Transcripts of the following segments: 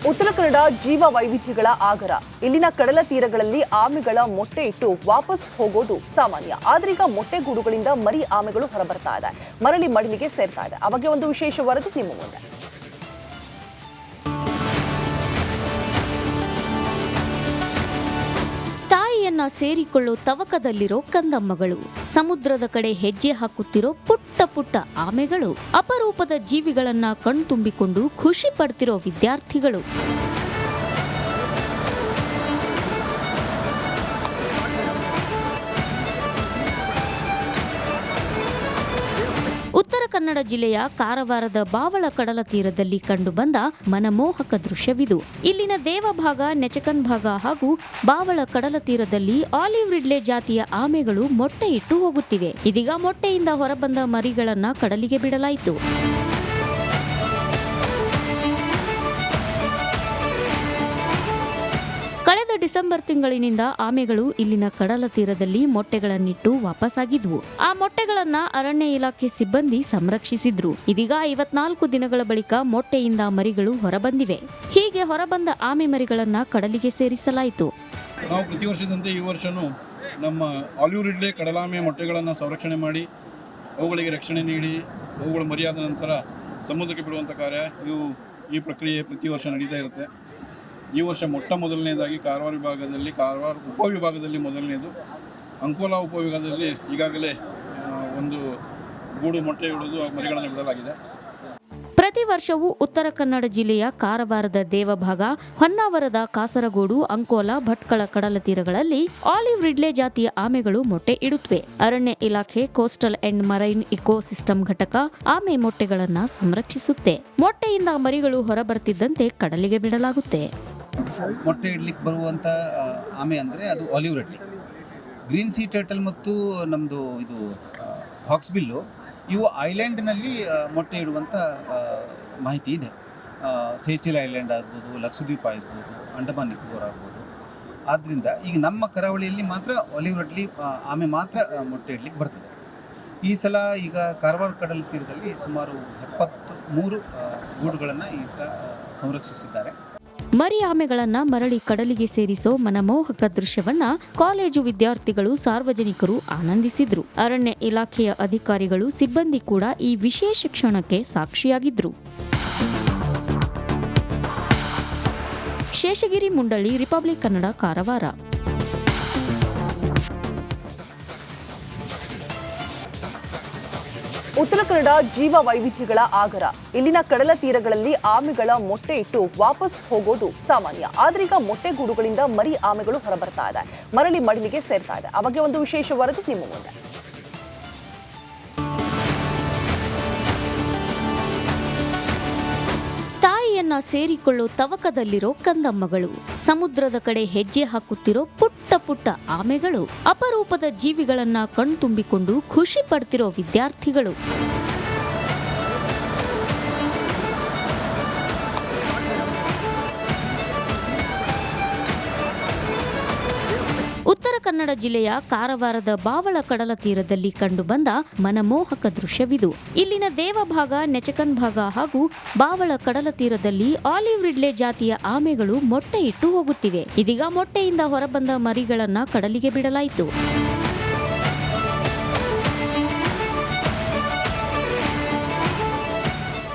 ಉತ್ತರ ಕನ್ನಡ ಜೀವ ವೈವಿಧ್ಯಗಳ ಆಗರ. ಇಲ್ಲಿನ ಕಡಲ ತೀರಗಳಲ್ಲಿ ಆಮೆಗಳ ಮೊಟ್ಟೆ ಇಟ್ಟು ವಾಪಸ್ ಹೋಗೋದು ಸಾಮಾನ್ಯ. ಆದ್ರೀಗ ಮೊಟ್ಟೆಗೂಡುಗಳಿಂದ ಮರಿ ಆಮೆಗಳು ಹೊರಬರ್ತಾ ಇದೆ, ಮರಳಿ ಮಡಿಲಿಗೆ ಸೇರ್ತಾ ಇದೆ. ಆ ಬಗ್ಗೆ ಒಂದು ವಿಶೇಷ ವರದಿ ನಿಮ್ಮ ಮುಂದೆ. ತಾಯಿಯನ್ನ ಸೇರಿಕೊಳ್ಳೋ ತವಕದಲ್ಲಿರೋ ಕಂದಮ್ಮಗಳು, ಸಮುದ್ರದ ಕಡೆ ಹೆಜ್ಜೆ ಹಾಕುತ್ತಿರೋ ಪುಟ್ಟ ಪುಟ್ಟ ಆಮೆಗಳು, ಅಪರೂಪದ ಜೀವಿಗಳನ್ನ ಕಣ್ತುಂಬಿಕೊಂಡು ಖುಷಿ ಪಡ್ತಿರೋ ವಿದ್ಯಾರ್ಥಿಗಳು. ಉತ್ತರ ಕನ್ನಡ ಜಿಲ್ಲೆಯ ಕಾರವಾರದ ಬಾವಳ ಕಡಲ ತೀರದಲ್ಲಿ ಕಂಡುಬಂದ ಮನಮೋಹಕ ದೃಶ್ಯವಿದು. ಇಲ್ಲಿನ ದೇವಭಾಗ, ನೆಚಕನ್ ಭಾಗ ಹಾಗೂ ಬಾವಳ ಕಡಲ ತೀರದಲ್ಲಿ ಆಲಿವ್ ರಿಡ್ಲೆ ಜಾತಿಯ ಆಮೆಗಳು ಮೊಟ್ಟೆ ಇಟ್ಟು ಹೋಗುತ್ತಿವೆ. ಇದೀಗ ಮೊಟ್ಟೆಯಿಂದ ಹೊರಬಂದ ಮರಿಗಳನ್ನ ಕಡಲಿಗೆ ಬಿಡಲಾಯಿತು. ಕಳೆದ ಡಿಸೆಂಬರ್ ತಿಂಗಳಿನಿಂದ ಆಮೆಗಳು ಇಲ್ಲಿನ ಕಡಲ ತೀರದಲ್ಲಿ ಮೊಟ್ಟೆಗಳನ್ನಿಟ್ಟು ವಾಪಸ್ಸಾಗಿದ್ವು. ಆ ಮೊಟ್ಟೆಗಳನ್ನ ಅರಣ್ಯ ಇಲಾಖೆ ಸಿಬ್ಬಂದಿ ಸಂರಕ್ಷಿಸಿದ್ರು. ಇದೀಗ 54 ದಿನಗಳ ಬಳಿಕ ಮೊಟ್ಟೆಯಿಂದ ಮರಿಗಳು ಹೊರಬಂದಿವೆ. ಹೀಗೆ ಹೊರಬಂದ ಆಮೆ ಮರಿಗಳನ್ನ ಕಡಲಿಗೆ ಸೇರಿಸಲಾಯಿತು. ನಾವು ಪ್ರತಿ ವರ್ಷದಂತೆ ಈ ವರ್ಷನೂ ನಮ್ಮ ಆಲಿವ್ ರಿಡ್ಲೆ ಕಡಲಾಮೆ ಮೊಟ್ಟೆಗಳನ್ನು ಸಂರಕ್ಷಣೆ ಮಾಡಿ ಅವುಗಳಿಗೆ ರಕ್ಷಣೆ ನೀಡಿ ಅವುಗಳು ಮರಿಯಾದ ನಂತರ ಸಮುದ್ರಕ್ಕೆ ಬಿಡುವಂಥ ಕಾರ್ಯ ಈ ಪ್ರಕ್ರಿಯೆ ಪ್ರತಿ ವರ್ಷ ನಡೀತಾ ಇರುತ್ತೆ. ಈ ವರ್ಷ ಮೊದಲನೇದಾಗಿ ಕಾರವಾರ ವಿಭಾಗದಲ್ಲಿ, ಕಾರವಾರ ಉಪವಿಭಾಗದಲ್ಲಿ ಮೊದಲನೇದು, ಅಂಕೋಲಾ ಉಪವಿಭಾಗದಲ್ಲಿ ಈಗಾಗಲೇ ಒಂದು ಗೂಡು ಮೊಟ್ಟೆ ಇಡುವುದು ಮರಿಗಳನ್ನು ಬಿಡಲಾಗಿದೆ. ಪ್ರತಿ ವರ್ಷವೂ ಉತ್ತರ ಕನ್ನಡ ಜಿಲ್ಲೆಯ ಕಾರವಾರದ ದೇವಭಾಗ, ಹೊನ್ನಾವರದ ಕಾಸರಗೋಡು, ಅಂಕೋಲಾ, ಭಟ್ಕಳ ಕಡಲ ತೀರಗಳಲ್ಲಿ ಆಲಿವ್ ರಿಡ್ಲೆ ಜಾತಿಯ ಆಮೆಗಳು ಮೊಟ್ಟೆ ಇಡುತ್ತವೆ. ಅರಣ್ಯ ಇಲಾಖೆ ಕೋಸ್ಟಲ್ ಅಂಡ್ ಮರೈನ್ ಇಕೋಸಿಸ್ಟಮ್ ಘಟಕ ಆಮೆ ಮೊಟ್ಟೆಗಳನ್ನ ಸಂರಕ್ಷಿಸುತ್ತೆ. ಮೊಟ್ಟೆಯಿಂದ ಮರಿಗಳು ಹೊರಬರ್ತಿದ್ದಂತೆ ಕಡಲಿಗೆ ಬಿಡಲಾಗುತ್ತೆ. ಮೊಟ್ಟೆ ಇಡ್ಲಿಕ್ಕೆ ಬರುವಂಥ ಆಮೆ ಅಂದರೆ ಅದು olive Ridley. Green sea turtle ಮತ್ತು ನಮ್ಮದು ಇದು ಹಾಕ್ಸ್ಬಿಲ್ಲು, ಇವು ಐಲ್ಯಾಂಡ್ನಲ್ಲಿ ಮೊಟ್ಟೆ ಇಡುವಂಥ ಮಾಹಿತಿ ಇದೆ. ಸೇಚಿಲ್ ಐಲ್ಯಾಂಡ್ ಆಗ್ಬೋದು, ಲಕ್ಷದ್ವೀಪ ಆಗ್ಬೋದು, ಅಂಡಮಾನ್ ನಿಕೋಬಾರ್ ಆಗ್ಬೋದು. ಆದ್ದರಿಂದ ಈಗ ನಮ್ಮ ಕರಾವಳಿಯಲ್ಲಿ ಮಾತ್ರ ಆಲಿವ್ ರಿಡ್ಲೆ ಆಮೆ ಮಾತ್ರ ಮೊಟ್ಟೆ ಇಡ್ಲಿಕ್ಕೆ ಬರ್ತದೆ. ಈ ಸಲ ಈಗ ಕಾರವಾರ ಕಡಲ ತೀರದಲ್ಲಿ ಸುಮಾರು 73 ಗೂಡುಗಳನ್ನು ಈಗ ಸಂರಕ್ಷಿಸಿದ್ದಾರೆ. ಮರಿ ಆಮೆಗಳನ್ನ ಮರಳಿ ಕಡಲಿಗೆ ಸೇರಿಸೋ ಮನಮೋಹಕ ದೃಶ್ಯವನ್ನ ಕಾಲೇಜು ವಿದ್ಯಾರ್ಥಿಗಳು, ಸಾರ್ವಜನಿಕರು ಆನಂದಿಸಿದ್ರು. ಅರಣ್ಯ ಇಲಾಖೆಯ ಅಧಿಕಾರಿಗಳು, ಸಿಬ್ಬಂದಿ ಕೂಡ ಈ ವಿಶೇಷ ಕ್ಷಣಕ್ಕೆ ಸಾಕ್ಷಿಯಾಗಿದ್ರು. ಶೇಷಗಿರಿ ಮುಂಡಳ್ಳಿ, ರಿಪಬ್ಲಿಕ್ ಕನ್ನಡ, ಕಾರವಾರ. ಉತ್ತರ ಕನ್ನಡ ಜೀವ ವೈವಿಧ್ಯಗಳ ಆಗರ. ಇಲ್ಲಿನ ಕಡಲ ತೀರಗಳಲ್ಲಿ ಆಮೆಗಳ ಮೊಟ್ಟೆ ಇಟ್ಟು ವಾಪಸ್ ಹೋಗೋದು ಸಾಮಾನ್ಯ. ಆದ್ರೀಗ ಮೊಟ್ಟೆಗೂಡುಗಳಿಂದ ಮರಿ ಆಮೆಗಳು ಹೊರಬರ್ತಾ ಇದೆ, ಮರಳಿ ಮಡಿಲಿಗೆ ಸೇರ್ತಾ ಇದೆ. ಆ ಬಗ್ಗೆ ಒಂದು ವಿಶೇಷ ವರದಿ ನಿಮ್ಮ ಮುಂದೆ. ತಾಯಿಯನ್ನ ಸೇರಿಕೊಳ್ಳೋ ತವಕದಲ್ಲಿರೋ ಕಂದಮ್ಮಗಳು, ಸಮುದ್ರದ ಕಡೆ ಹೆಜ್ಜೆ ಹಾಕುತ್ತಿರೋ ಪುಟ್ಟ ಪುಟ್ಟ ಆಮೆಗಳು, ಅಪರೂಪದ ಜೀವಿಗಳನ್ನ ಕಣ್ತುಂಬಿಕೊಂಡು ಖುಷಿ ಪಡ್ತಿರೋ ವಿದ್ಯಾರ್ಥಿಗಳು. ಉತ್ತರ ಕನ್ನಡ ಜಿಲ್ಲೆಯ ಕಾರವಾರದ ಬಾವಳ ಕಡಲ ತೀರದಲ್ಲಿ ಕಂಡುಬಂದ ಮನಮೋಹಕ ದೃಶ್ಯವಿದು. ಇಲ್ಲಿನ ದೇವಭಾಗ, ನೆಚಕನ್ ಭಾಗ ಹಾಗೂ ಬಾವಳ ಕಡಲ ತೀರದಲ್ಲಿ ಆಲಿವ್ ರಿಡ್ಲೆ ಜಾತಿಯ ಆಮೆಗಳು ಮೊಟ್ಟೆ ಇಟ್ಟು ಹೋಗುತ್ತಿವೆ. ಇದೀಗ ಮೊಟ್ಟೆಯಿಂದ ಹೊರಬಂದ ಮರಿಗಳನ್ನ ಕಡಲಿಗೆ ಬಿಡಲಾಯಿತು.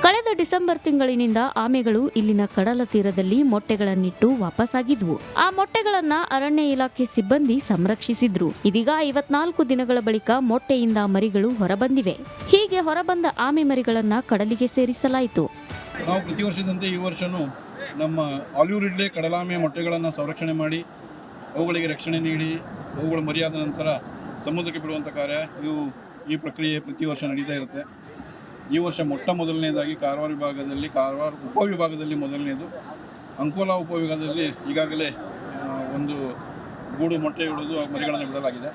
ಕಳೆದ ಡಿಸೆಂಬರ್ ತಿಂಗಳಿನಿಂದ ಆಮೆಗಳು ಇಲ್ಲಿನ ಕಡಲ ತೀರದಲ್ಲಿ ಮೊಟ್ಟೆಗಳನ್ನಿಟ್ಟು ವಾಪಸ್ಸಾಗಿದ್ವು. ಆ ಮೊಟ್ಟೆಗಳನ್ನ ಅರಣ್ಯ ಇಲಾಖೆ ಸಿಬ್ಬಂದಿ ಸಂರಕ್ಷಿಸಿದ್ರು. ಇದೀಗ 54 ದಿನಗಳ ಬಳಿಕ ಮೊಟ್ಟೆಯಿಂದ ಮರಿಗಳು ಹೊರಬಂದಿವೆ. ಹೀಗೆ ಹೊರಬಂದ ಆಮೆ ಮರಿಗಳನ್ನ ಕಡಲಿಗೆ ಸೇರಿಸಲಾಯಿತು. ನಾವು ಪ್ರತಿ ವರ್ಷದಂತೆ ಈ ವರ್ಷನೂ ನಮ್ಮ ಆಲಿವ್ ರಿಡ್ಲೆ ಕಡಲಾಮೆ ಮೊಟ್ಟೆಗಳನ್ನು ಸಂರಕ್ಷಣೆ ಮಾಡಿ ಅವುಗಳಿಗೆ ರಕ್ಷಣೆ ನೀಡಿ ಅವುಗಳು ಮರಿಯಾದ ನಂತರ ಸಮುದ್ರಕ್ಕೆ ಬಿಡುವಂಥ ಕಾರ್ಯ ಈ ಪ್ರಕ್ರಿಯೆ ಪ್ರತಿ ವರ್ಷ ನಡೀತಾ ಇರುತ್ತೆ. ಈ ವರ್ಷ ಮೊದಲನೇದಾಗಿ ಕಾರವಾರ ವಿಭಾಗದಲ್ಲಿ, ಕಾರವಾರ ಉಪವಿಭಾಗದಲ್ಲಿ ಮೊದಲನೇದು, ಅಂಕೋಲಾ ಉಪವಿಭಾಗದಲ್ಲಿ ಈಗಾಗಲೇ ಒಂದು ಗೂಡು ಮೊಟ್ಟೆ ಇಡುವುದು ಮರಿಗಳನ್ನು ಬಿಡಲಾಗಿದೆ.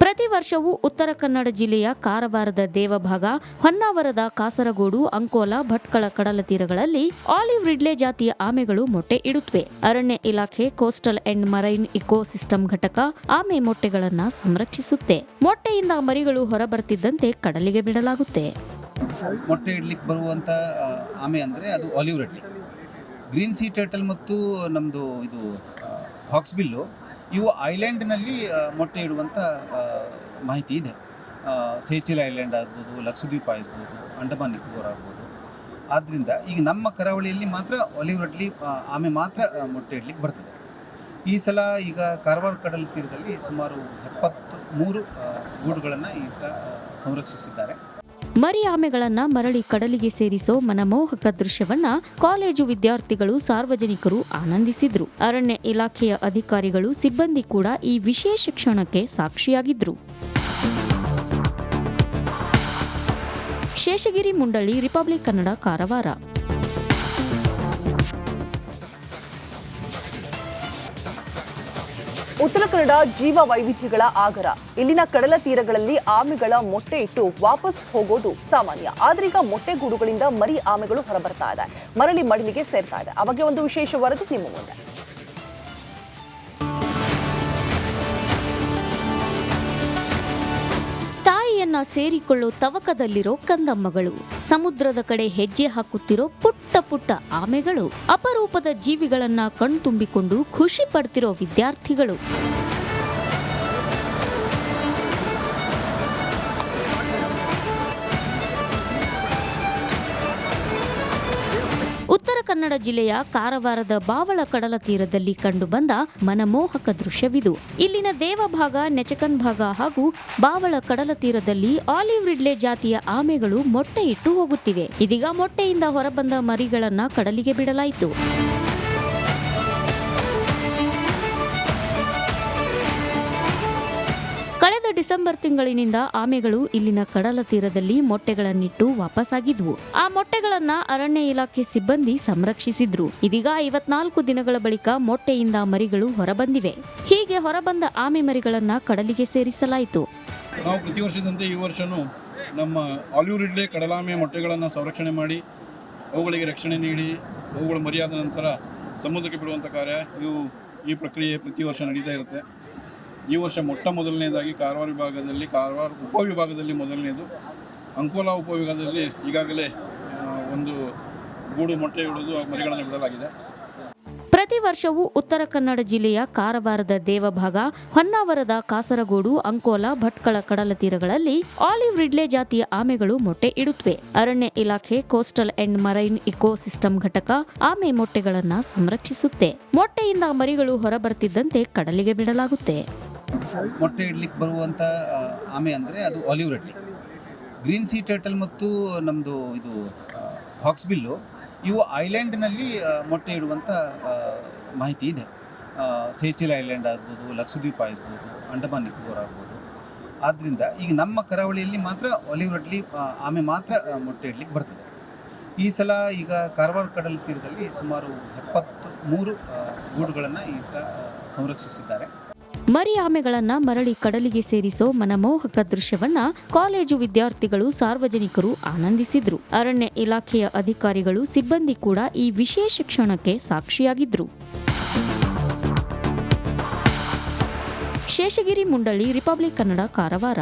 ಪ್ರತಿ ವರ್ಷವೂ ಉತ್ತರ ಕನ್ನಡ ಜಿಲ್ಲೆಯ ಕಾರವಾರದ ದೇವಭಾಗ, ಹೊನ್ನಾವರದ ಕಾಸರಗೋಡು, ಅಂಕೋಲಾ, ಭಟ್ಕಳ ಕಡಲ ತೀರಗಳಲ್ಲಿ ಆಲಿವ್ ರಿಡ್ಲೆ ಜಾತಿಯ ಆಮೆಗಳು ಮೊಟ್ಟೆ ಇಡುತ್ತವೆ. ಅರಣ್ಯ ಇಲಾಖೆ ಕೋಸ್ಟಲ್ ಅಂಡ್ ಮರೈನ್ ಇಕೋಸಿಸ್ಟಮ್ ಘಟಕ ಆಮೆ ಮೊಟ್ಟೆಗಳನ್ನ ಸಂರಕ್ಷಿಸುತ್ತೆ. ಮೊಟ್ಟೆಯಿಂದ ಮರಿಗಳು ಹೊರಬರ್ತಿದ್ದಂತೆ ಕಡಲಿಗೆ ಬಿಡಲಾಗುತ್ತೆ. ಮೊಟ್ಟೆ ಇಡ್ಲಿಕ್ಕೆ ಬರುವಂಥ ಆಮೆ ಅಂದರೆ ಅದು olive Ridley. Green C turtle ಮತ್ತು ನಮ್ಮದು ಇದು ಹಾಕ್ಸ್ಬಿಲ್ಲು ಇವು ಐಲ್ಯಾಂಡ್ನಲ್ಲಿ ಮೊಟ್ಟೆ ಇಡುವಂಥ ಮಾಹಿತಿ ಇದೆ. ಸೇಚಿಲ್ ಐಲ್ಯಾಂಡ್ ಆಗ್ಬೋದು, ಲಕ್ಷದ್ವೀಪ ಆಗ್ಬೋದು, ಅಂಡಮಾನ್ ನಿಕೋಬಾರ್ ಆಗ್ಬೋದು. ಆದ್ದರಿಂದ ಈಗ ನಮ್ಮ ಕರಾವಳಿಯಲ್ಲಿ ಮಾತ್ರ ಆಲಿವ್ ರಿಡ್ಲಿ ಆಮೆ ಮಾತ್ರ ಮೊಟ್ಟೆ ಇಡಲಿಕ್ಕೆ ಬರ್ತದೆ. ಈ ಸಲ ಈಗ ಕಾರವಾರ ಕಡಲ ತೀರದಲ್ಲಿ ಸುಮಾರು 73 ಗೂಡುಗಳನ್ನು ಈಗ ಸಂರಕ್ಷಿಸಿದ್ದಾರೆ. ಮರಿ ಆಮೆಗಳನ್ನ ಮರಳಿ ಕಡಲಿಗೆ ಸೇರಿಸೋ ಮನಮೋಹಕ ದೃಶ್ಯವನ್ನ ಕಾಲೇಜು ವಿದ್ಯಾರ್ಥಿಗಳು, ಸಾರ್ವಜನಿಕರು ಆನಂದಿಸಿದ್ರು. ಅರಣ್ಯ ಇಲಾಖೆಯ ಅಧಿಕಾರಿಗಳು, ಸಿಬ್ಬಂದಿ ಕೂಡ ಈ ವಿಶೇಷ ಕ್ಷಣಕ್ಕೆ ಸಾಕ್ಷಿಯಾಗಿದ್ರು. ಶೇಷಗಿರಿ ಮುಂಡಳ್ಳಿ, ರಿಪಬ್ಲಿಕ್ ಕನ್ನಡ, ಕಾರವಾರ. ಉತ್ತರ ಕನ್ನಡ ಜೀವ ವೈವಿಧ್ಯಗಳ ಆಗರ. ಇಲ್ಲಿನ ಕಡಲ ತೀರಗಳಲ್ಲಿ ಆಮೆಗಳ ಮೊಟ್ಟೆ ಇಟ್ಟು ವಾಪಸ್ ಹೋಗೋದು ಸಾಮಾನ್ಯ. ಆದ್ರೀಗ ಮೊಟ್ಟೆಗೂಡುಗಳಿಂದ ಮರಿ ಆಮೆಗಳು ಹೊರಬರ್ತಾ ಇದೆ, ಮರಳಿ ಮಡಿಲಿಗೆ ಸೇರ್ತಾ ಇದೆ. ಆ ಬಗ್ಗೆ ಒಂದು ವಿಶೇಷ ವರದಿ ನಿಮ್ಮ ಮುಂದೆ. ತಾಯಿಯನ್ನ ಸೇರಿಕೊಳ್ಳೋ ತವಕದಲ್ಲಿರೋ ಕಂದಮ್ಮಗಳು, ಸಮುದ್ರದ ಕಡೆ ಹೆಜ್ಜೆ ಹಾಕುತ್ತಿರೋ ಪುಟ್ಟ ಪುಟ್ಟ ಆಮೆಗಳು, ಅಪರೂಪದ ಜೀವಿಗಳನ್ನ ಕಣ್ತುಂಬಿಕೊಂಡು ಖುಷಿ ಪಡ್ತಿರೋ ವಿದ್ಯಾರ್ಥಿಗಳು. ಉತ್ತರ ಕನ್ನಡ ಜಿಲ್ಲೆಯ ಕಾರವಾರದ ಬಾವಳ ಕಡಲ ತೀರದಲ್ಲಿ ಕಂಡುಬಂದ ಮನಮೋಹಕ ದೃಶ್ಯವಿದು. ಇಲ್ಲಿನ ದೇವಭಾಗ, ನೆಚಕನ್ ಭಾಗ ಹಾಗೂ ಬಾವಳ ಕಡಲ ತೀರದಲ್ಲಿ ಆಲಿವ್ ರಿಡ್ಲೆ ಜಾತಿಯ ಆಮೆಗಳು ಮೊಟ್ಟೆ ಇಟ್ಟು ಹೋಗುತ್ತಿವೆ. ಇದೀಗ ಮೊಟ್ಟೆಯಿಂದ ಹೊರಬಂದ ಮರಿಗಳನ್ನ ಕಡಲಿಗೆ ಬಿಡಲಾಯಿತು. ಕಳೆದ ಡಿಸೆಂಬರ್ ತಿಂಗಳಿನಿಂದ ಆಮೆಗಳು ಇಲ್ಲಿನ ಕಡಲ ತೀರದಲ್ಲಿ ಮೊಟ್ಟೆಗಳನ್ನಿಟ್ಟು ವಾಪಸ್ಸಾಗಿದ್ವು. ಆ ಮೊಟ್ಟೆಗಳನ್ನ ಅರಣ್ಯ ಇಲಾಖೆ ಸಿಬ್ಬಂದಿ ಸಂರಕ್ಷಿಸಿದ್ರು. ಇದೀಗ 54 ದಿನಗಳ ಬಳಿಕ ಮೊಟ್ಟೆಯಿಂದ ಮರಿಗಳು ಹೊರಬಂದಿವೆ. ಹೀಗೆ ಹೊರಬಂದ ಆಮೆ ಮರಿಗಳನ್ನ ಕಡಲಿಗೆ ಸೇರಿಸಲಾಯಿತು. ನಾವು ಪ್ರತಿ ವರ್ಷದಂತೆ ಈ ವರ್ಷನೂ ನಮ್ಮ ಆಲಿವ್ ರಿಡ್ಲೆ ಕಡಲಾಮೆ ಮೊಟ್ಟೆಗಳನ್ನು ಸಂರಕ್ಷಣೆ ಮಾಡಿ ಅವುಗಳಿಗೆ ರಕ್ಷಣೆ ನೀಡಿ ಅವುಗಳು ಮರಿಯಾದ ನಂತರ ಸಮುದ್ರಕ್ಕೆ ಬಿಡುವಂಥ ಕಾರ್ಯ ಈ ಪ್ರಕ್ರಿಯೆ ಪ್ರತಿ ವರ್ಷ ನಡೀತಾ ಇರುತ್ತೆ. ಈ ವರ್ಷ ಮೊದಲನೇದಾಗಿ ಕಾರವಾರ ಉಪವಿಭಾಗದಲ್ಲಿ ಮೊದಲನೇದು, ಅಂಕೋಲಾ ಉಪವಿಭಾಗದಲ್ಲಿ ಈಗಾಗಲೇ ಒಂದು ಗೂಡು ಮೊಟ್ಟೆ ಇಡುವುದು ಮರಿಗಳನ್ನು ಬಿಡಲಾಗಿದೆ. ಪ್ರತಿ ವರ್ಷವೂ ಉತ್ತರ ಕನ್ನಡ ಜಿಲ್ಲೆಯ ಕಾರವಾರದ ದೇವಭಾಗ, ಹೊನ್ನಾವರದ ಕಾಸರಗೋಡು, ಅಂಕೋಲಾ, ಭಟ್ಕಳ ಕಡಲ ತೀರಗಳಲ್ಲಿ ಆಲಿವ್ ರಿಡ್ಲೆ ಜಾತಿಯ ಆಮೆಗಳು ಮೊಟ್ಟೆ ಇಡುತ್ತವೆ. ಅರಣ್ಯ ಇಲಾಖೆ ಕೋಸ್ಟಲ್ ಅಂಡ್ ಮರೈನ್ ಇಕೋಸಿಸ್ಟಮ್ ಘಟಕ ಆಮೆ ಮೊಟ್ಟೆಗಳನ್ನ ಸಂರಕ್ಷಿಸುತ್ತೆ. ಮೊಟ್ಟೆಯಿಂದ ಮರಿಗಳು ಹೊರಬರ್ತಿದ್ದಂತೆ ಕಡಲಿಗೆ ಬಿಡಲಾಗುತ್ತೆ. ಮೊಟ್ಟೆ ಇಡ್ಲಿಕ್ಕೆ ಬರುವಂಥ ಆಮೆ ಅಂದರೆ ಅದು olive Ridley. Green C turtle ಮತ್ತು ನಮ್ಮದು ಇದು ಹಾಕ್ಸ್ಬಿಲ್ಲು ಇವು ಐಲ್ಯಾಂಡ್ನಲ್ಲಿ ಮೊಟ್ಟೆ ಇಡುವಂಥ ಮಾಹಿತಿ ಇದೆ. ಸೇಚಿಲ್ ಐಲ್ಯಾಂಡ್ ಆಗ್ಬೋದು, ಲಕ್ಷದ್ವೀಪ ಆಗ್ಬೋದು, ಅಂಡಮಾನ್ ನಿಕೋಬಾರ್ ಆಗ್ಬೋದು. ಆದ್ದರಿಂದ ಈಗ ನಮ್ಮ ಕರಾವಳಿಯಲ್ಲಿ ಮಾತ್ರ ಆಲಿವ್ ರಿಡ್ಲೆ ಆಮೆ ಮಾತ್ರ ಮೊಟ್ಟೆ ಇಡ್ಲಿಕ್ಕೆ ಬರ್ತದೆ. ಈ ಸಲ ಈಗ ಕಾರವಾರ ಕಡಲ ತೀರದಲ್ಲಿ ಸುಮಾರು 73 ಗೂಡುಗಳನ್ನು ಈಗ ಸಂರಕ್ಷಿಸಿದ್ದಾರೆ. ಮರಿ ಆಮೆಗಳನ್ನ ಮರಳಿ ಕಡಲಿಗೆ ಸೇರಿಸೋ ಮನಮೋಹಕ ದೃಶ್ಯವನ್ನ ಕಾಲೇಜು ವಿದ್ಯಾರ್ಥಿಗಳು, ಸಾರ್ವಜನಿಕರು ಆನಂದಿಸಿದ್ರು. ಅರಣ್ಯ ಇಲಾಖೆಯ ಅಧಿಕಾರಿಗಳು, ಸಿಬ್ಬಂದಿ ಕೂಡ ಈ ವಿಶೇಷ ಕ್ಷಣಕ್ಕೆ ಸಾಕ್ಷಿಯಾಗಿದ್ರು. ಶೇಷಗಿರಿ ಮುಂಡಳ್ಳಿ, ರಿಪಬ್ಲಿಕ್ ಕನ್ನಡ, ಕಾರವಾರ.